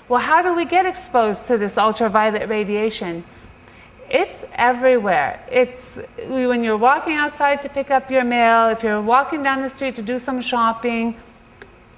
Well, how do we get exposed to this ultraviolet radiation? It's everywhere. It's when you're walking outside to pick up your mail, if you're walking down the street to do some shopping,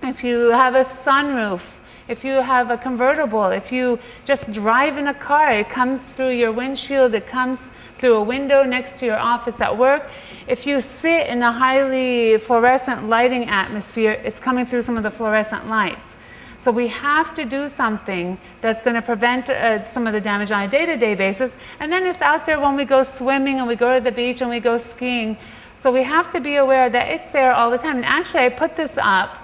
if you have a sunroof, if you have a convertible, if you just drive in a car, it comes through your windshield, it comes through a window next to your office at work. If you sit in a highly fluorescent lighting atmosphere, it's coming through some of the fluorescent lights. So we have to do something that's going to prevent some of the damage on a day-to-day basis. And then it's out there when we go swimming and we go to the beach and we go skiing. So we have to be aware that it's there all the time. And actually, I put this up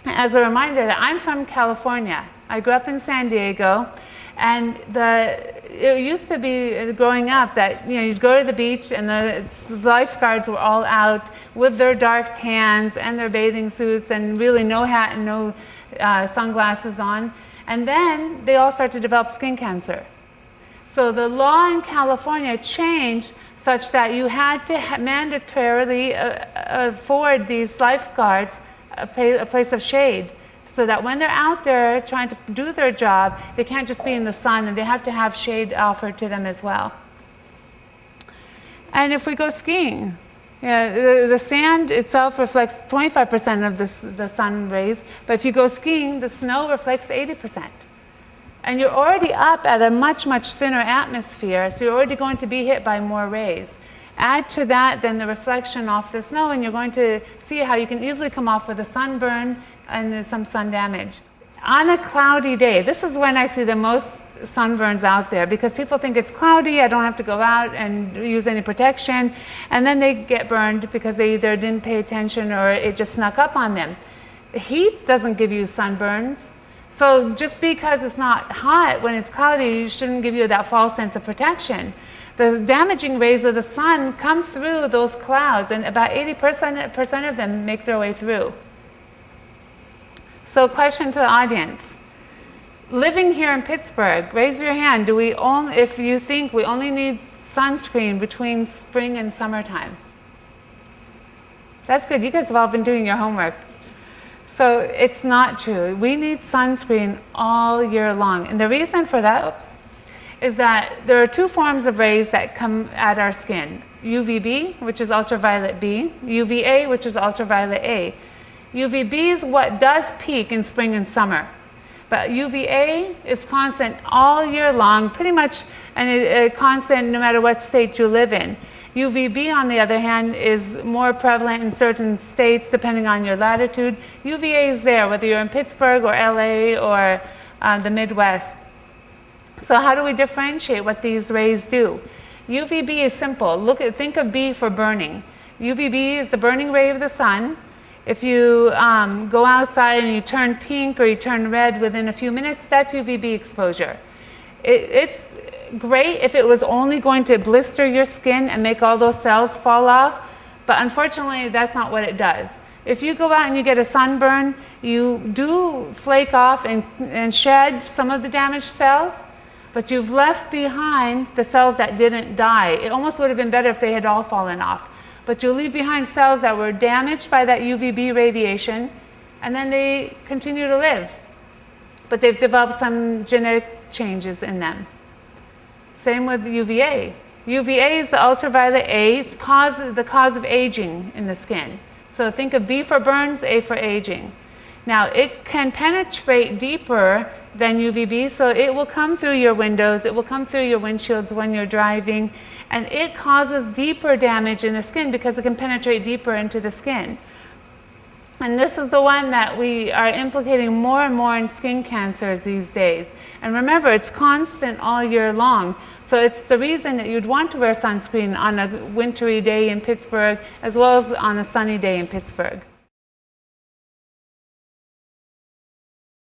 as a reminder that I'm from California. I grew up in San Diego, and it used to be growing up that you'd go to the beach and the lifeguards were all out with their dark tans and their bathing suits and really no hat and no sunglasses on, and then they all start to develop skin cancer. So the law in California changed such that you had to mandatorily afford these lifeguards a place of shade, so that when they're out there trying to do their job, they can't just be in the sun, and they have to have shade offered to them as well. And if we go skiing, the sand itself reflects 25% of the sun rays, but if you go skiing, the snow reflects 80%. And you're already up at a much, much thinner atmosphere, so you're already going to be hit by more rays. Add to that then the reflection off the snow, and you're going to see how you can easily come off with a sunburn and some sun damage. On a cloudy day, this is when I see the most sunburns out there, because people think it's cloudy, I don't have to go out and use any protection, and then they get burned because they either didn't pay attention or it just snuck up on them. Heat doesn't give you sunburns. So just because it's not hot when it's cloudy, you shouldn't give you that false sense of protection. The damaging rays of the sun come through those clouds, and about 80% of them make their way through. So question to the audience. Living here in Pittsburgh, raise your hand. If you think we only need sunscreen between spring and summertime? That's good. You guys have all been doing your homework. So it's not true. We need sunscreen all year long. And the reason for that, is that there are two forms of rays that come at our skin. UVB, which is ultraviolet B, UVA, which is ultraviolet A. UVB is what does peak in spring and summer, but UVA is constant all year long, pretty much, and constant no matter what state you live in. UVB, on the other hand, is more prevalent in certain states depending on your latitude. UVA is there whether you're in Pittsburgh or LA or the Midwest. So how do we differentiate what these rays do? UVB is simple. Think of B for burning. UVB is the burning ray of the sun. If you go outside and you turn pink or you turn red within a few minutes, that's UVB exposure. It's great if it was only going to blister your skin and make all those cells fall off, but unfortunately that's not what it does. If you go out and you get a sunburn, you do flake off and shed some of the damaged cells, but you've left behind the cells that didn't die. It almost would have been better if they had all fallen off. But you leave behind cells that were damaged by that UVB radiation, and then they continue to live. But they've developed some genetic changes in them. Same with UVA. UVA is the ultraviolet A. It's the cause of aging in the skin. So think of B for burns, A for aging. Now, it can penetrate deeper than UVB, so it will come through your windows, it will come through your windshields when you're driving, and it causes deeper damage in the skin because it can penetrate deeper into the skin. And this is the one that we are implicating more and more in skin cancers these days. And remember, it's constant all year long. So it's the reason that you'd want to wear sunscreen on a wintry day in Pittsburgh as well as on a sunny day in Pittsburgh.